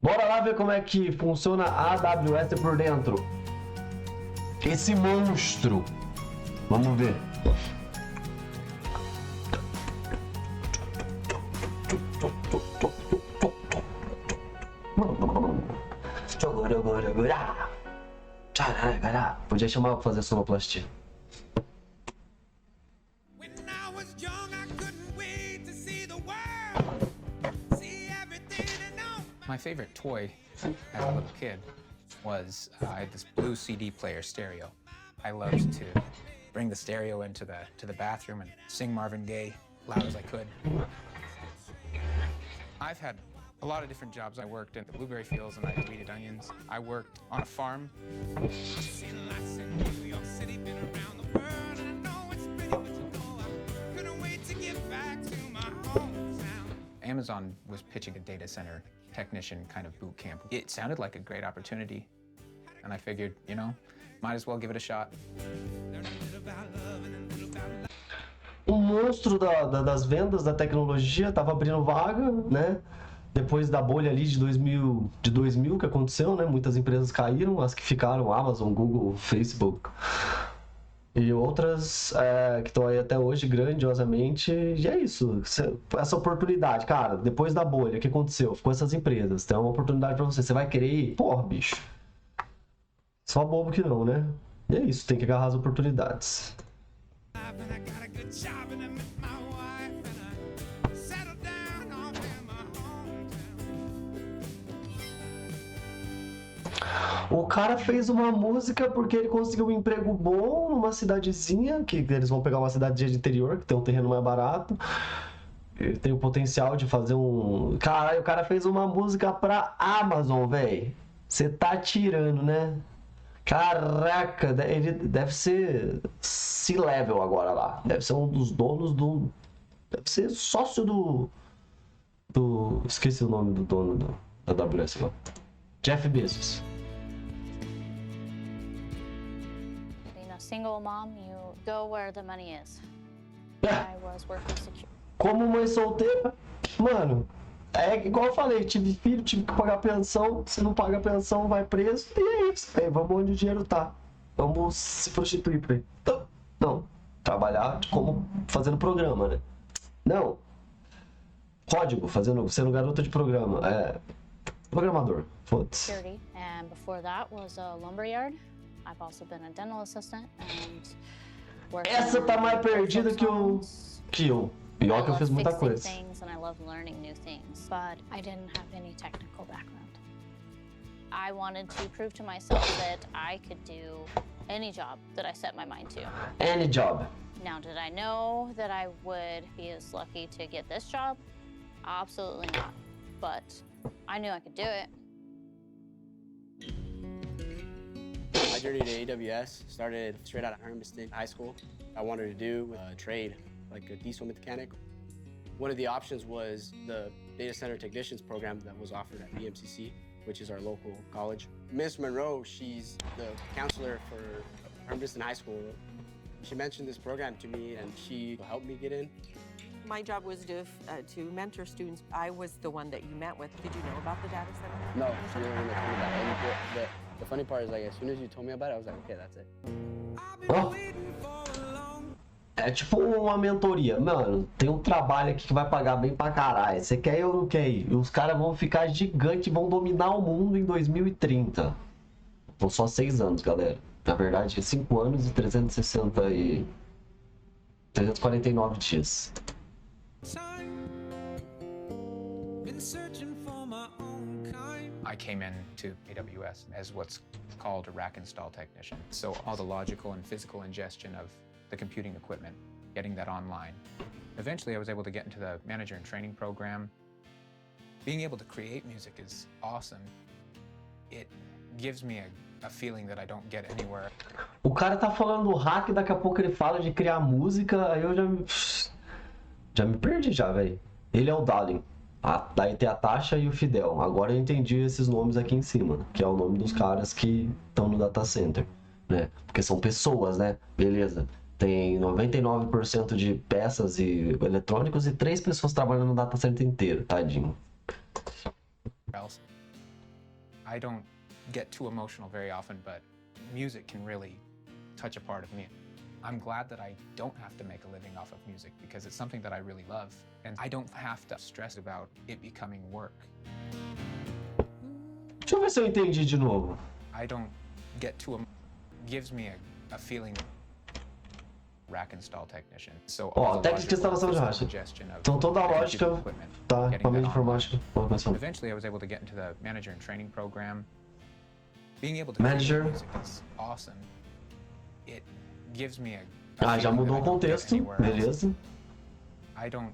Bora lá ver como é que funciona a AWS por dentro. Esse monstro. Vamos ver. Podia chamar pra fazer sonoplastia. My favorite toy as a little kid was I had this blue CD player stereo. I loved to bring the stereo into the bathroom and sing Marvin Gaye loud as I could. I've had a lot of different jobs. I worked in the blueberry fields and I weeded onions. I worked on a farm. Amazon was pitching a data center technician kind of boot camp. It sounded like a great opportunity, and I figured, you know, might as well give it a shot. O monstro das vendas da tecnologia estava abrindo vaga, né? Depois da bolha ali de 2000 que aconteceu, né? Muitas empresas caíram, as que ficaram, Amazon, Google, Facebook e outras que estão aí até hoje grandiosamente. E é isso, essa oportunidade, cara, depois da bolha, o que aconteceu? Ficou essas empresas, tem uma oportunidade para você, você vai querer ir? Porra, bicho. Só bobo que não, né? E é isso, tem que agarrar as oportunidades. O cara fez uma música porque ele conseguiu um emprego bom numa cidadezinha, que eles vão pegar uma cidadezinha de interior, que tem um terreno mais barato. Ele tem o potencial de fazer um... Caralho, o cara fez uma música pra Amazon, velho. Você tá tirando, né? Caraca, ele deve ser C-level agora lá. Deve ser um dos donos do... Deve ser sócio do... Esqueci o nome do dono da AWS lá. Jeff Bezos. Single mom, you go where the money is. I was working secure. Como mãe solteira, mano, é igual eu falei, tive filho, tive que pagar pensão, se não paga pensão vai preso, e é isso, vamos onde o dinheiro tá. Vamos se prostituir por aí. Não, trabalhar como fazendo programa, né? Não. Código, sendo garota de programa, programador, foda-se. And before that was a lumberyard. I've also been a dental assistant and essa tá mais perdida que eu. Pior que eu fiz muita coisa. And I love learning new things, but I didn't have any technical background. I wanted to prove to myself that I could do any job that I set my mind to. Any job. Now, did I know that I would be as lucky to get this job? Absolutely not. But I knew I could do it. My journey to AWS started straight out of Hermiston High School. I wanted to do a trade, like a diesel mechanic. One of the options was the data center technicians program that was offered at BMCC, which is our local college. Miss Monroe, she's the counselor for Hermiston High School. She mentioned this program to me and she helped me get in. My job was to mentor students. I was the one that you met with. Did you know about the data center? No, she didn't really tell me about it. The funny part is, like, as soon as you told me about it, I was like, okay, that's it. Oh. É tipo uma mentoria. Mano, tem um trabalho aqui que vai pagar bem pra caralho. Você quer ir ou não quer ir? E os caras vão ficar gigantes e vão dominar o mundo em 2030. São só 6 anos, galera. Na verdade, 5 anos e 349 dias. I came into AWS as what's called a rack install technician. So all the logical and physical ingestion of the computing equipment, getting that online. Eventually I was able to get into the manager and training program. Being able to create music is awesome. It gives me a feeling that I don't get anywhere. O cara tá falando do hack, daqui a pouco ele fala de criar música, aí eu já me perdi já, velho. Ele é o Dalin. Daí tem a Tasha e o Fidel. Agora eu entendi esses nomes aqui em cima, que é o nome dos caras que estão no data center, né? Porque são pessoas, né? Beleza. Tem 99% de peças e eletrônicos e 3 pessoas trabalhando no data center inteiro, tadinho. I don't get too emotional very often, but music can really touch a part of me. I'm glad that I don't have to make a living off of music because it's something that I really love, and I don't have to stress about it becoming work. Deixa eu ver se eu entendi de novo. I don't get too gives me a feeling rack install technician. So Ó, all the técnica de logical instalação de physical racha. ingestion of Então toda a the lógica computer equipment, tá, getting equipamento that online. informático. Informação. Eventually, I was able to get into the manager and training program. Being able to Manager. create music is awesome. It gives me a Ah, já feeling mudou that o I don't get contexto, anywhere else. beleza. I don't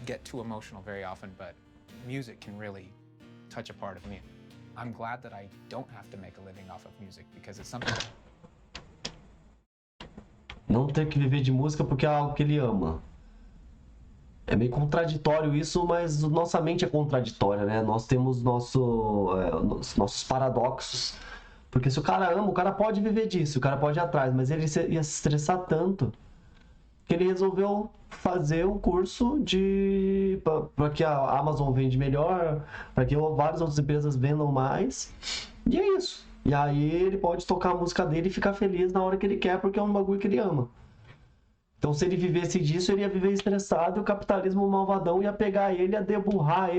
get too emotional very often, but music can really touch a part of me. I'm glad that I don't have to make a living off of music because it's something. Não ter que viver de música porque é algo que ele ama. É meio contraditório isso, mas nossa mente é contraditória, né? Nós temos nossos paradoxos. Porque se o cara ama, o cara pode viver disso, o cara pode ir atrás, mas ele ia se estressar tanto que ele resolveu fazer um curso para que a Amazon vende melhor, para que várias outras empresas vendam mais. E é isso. E aí ele pode tocar a música dele e ficar feliz na hora que ele quer, porque é um bagulho que ele ama. Então se ele vivesse disso, ele ia viver estressado e o capitalismo malvadão ia pegar ele, ia derrubar,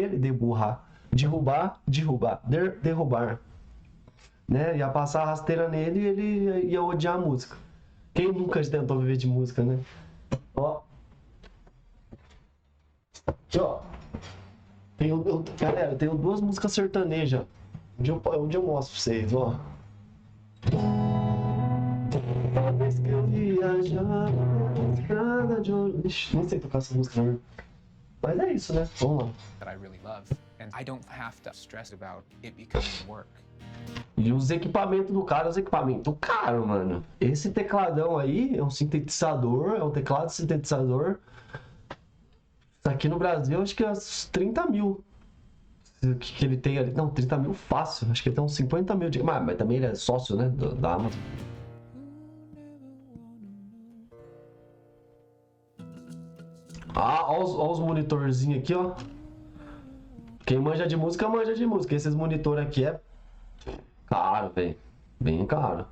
né? Ia passar a rasteira nele e ele ia odiar a música. Quem nunca tentou viver de música, né? Ó. Aqui, ó. Galera, eu tenho 2 músicas sertanejas. Um dia eu mostro pra vocês, ó. Toda vez que eu viajar, estrada de ouro. Ixi, nem sei tocar essa música, não. Mas é isso, né? Vamos lá. That I really love, and I don't have to stress about it becoming work. E os equipamentos do cara, os equipamentos caro, mano. Esse tecladão aí é um sintetizador, é um teclado sintetizador. Aqui no Brasil, acho que é uns 30 mil. Que ele tem ali. Não, 30 mil fácil. Acho que ele tem uns 50 mil. Mas também ele é sócio, né? Da Amazon. Ah, ó os monitorzinhos aqui, ó. Quem manja de música, manja de música. Esses monitor aqui é caro, velho. Bem caro.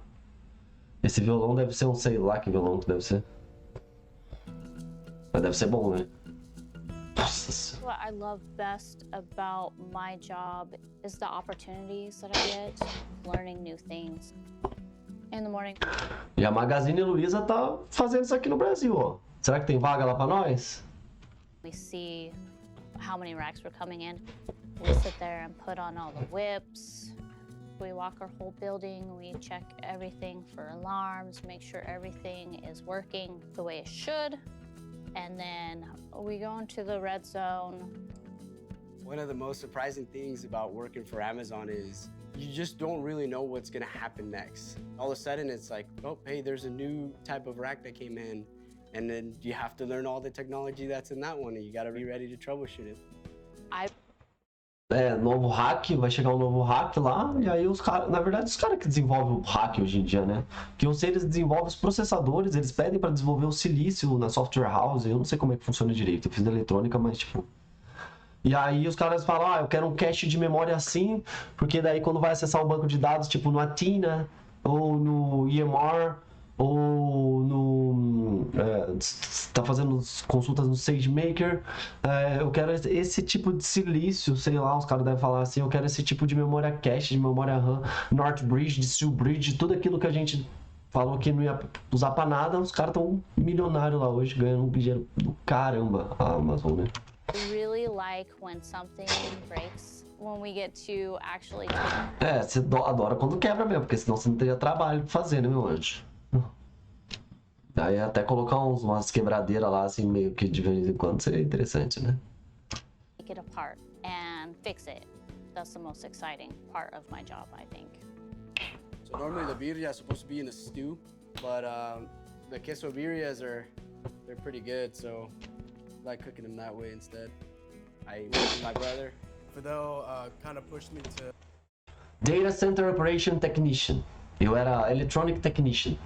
Esse violão deve ser um, sei lá que violão que deve ser. Mas deve ser bom, né? Nossa. What I love best about my job is the opportunities that I get, learning new things. In the morning. E a Magazine Luiza tá fazendo isso aqui no Brasil, ó. Será que tem vaga lá pra nós? We see how many racks were coming in. We sit there and put on all the whips. We walk our whole building. We check everything for alarms, make sure everything is working the way it should. And then we go into the red zone. One of the most surprising things about working for Amazon is you just don't really know what's gonna happen next. All of a sudden it's like, oh, hey, there's a new type of rack that came in. And then you have to learn all the technology that's in that one and you gotta be ready to troubleshoot it. Novo hack, vai chegar um novo hack lá, e aí os caras, na verdade, os caras que desenvolvem o hack hoje em dia, né? Que eu sei, eles desenvolvem os processadores, eles pedem pra desenvolver o silício na software house, eu não sei como é que funciona direito, eu fiz da eletrônica, mas tipo... E aí os caras falam, eu quero um cache de memória assim, porque daí quando vai acessar um banco de dados, tipo no Athena, ou no EMR, ou no... tá fazendo consultas no SageMaker, eu quero esse tipo de silício, sei lá, os caras devem falar assim, eu quero esse tipo de memória cache, de memória RAM, North Bridge, de Sul Bridge, tudo aquilo que a gente falou que não ia usar pra nada, os caras estão milionários lá hoje, ganhando um dinheiro do caramba, a Amazon, né? I really like when something breaks, when we get to actually... Você adora quando quebra mesmo, porque senão você não teria trabalho pra fazer, né, meu anjo? Aí até colocar umas quebradeiras lá, assim, meio que de vez em quando seria interessante, né? Take it apart and fix it. That's the most exciting part of my job, I think. So normally the birria is supposed to be in a stew, but the queso birrias they're pretty good, so I like cooking them that way instead. I work with my brother. Fidel kind of pushed me to... Data Center Operation Technician. Eu era Electronic Technician.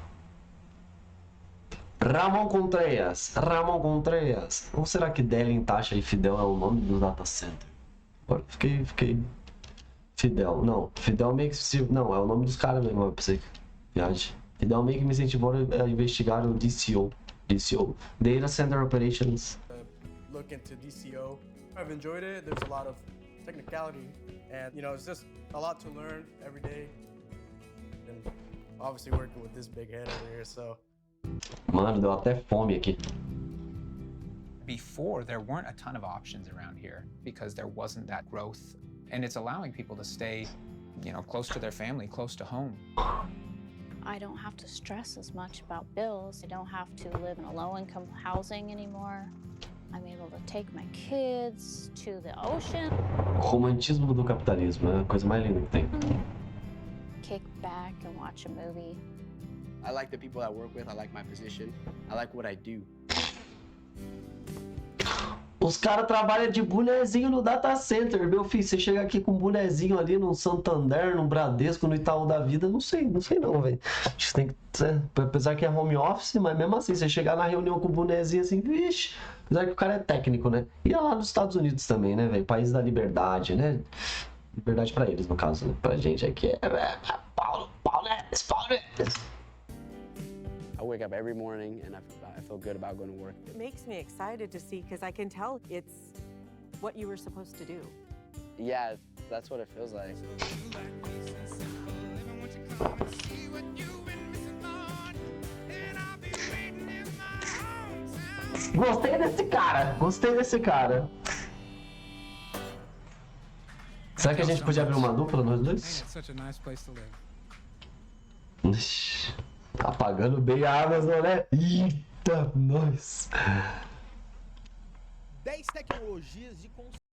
Ramon Contreras. Ou será que Dellen, Tasha e Fidel é o nome do data center? Agora fiquei Fidel, não. Fidel meio que... Não, é o nome dos caras mesmo, pra você. Viagem. Fidel meio que me incentivou a investigar o DCO. DCO. Data Center Operations. Look into DCO. I've enjoyed it. There's a lot of technicality, and it's just a lot to learn every day. And obviously working with this big head over here, so. Mano, deu até fome aqui. Before, there weren't a ton of options around here because there wasn't that growth. And it's allowing people to stay, close to their family, close to home. I don't have to stress as much about bills. I don't have to live in a low-income housing anymore. I'm able to take my kids to the ocean. O romantismo do capitalismo é a coisa mais linda que tem. Kick back and watch a movie. I like the people I work with. I like my position. I like what I do. Os caras trabalham de bonezinho no data center, meu filho. Você chega aqui com um bonezinho ali no Santander, no Bradesco, no Itaú da vida, não sei não, velho. Acho que tem que ser, apesar que é home office, mas mesmo assim, você chegar na reunião com o bonezinho assim, vixe, apesar que o cara é técnico, né? E é lá nos Estados Unidos também, né, velho? País da liberdade, né? Liberdade pra eles, no caso, né? Pra gente aqui é Paulo Neves. I wake up every morning and I feel good about going to work. It makes me excited to see because I can tell it's what you were supposed to do. Yeah, that's what it feels like. Gostei desse cara. Será que a gente podia abrir uma dupla, nós dois? Ixi, tá pagando bem a Amazon, né? Eita, nós. 10 tecnologias de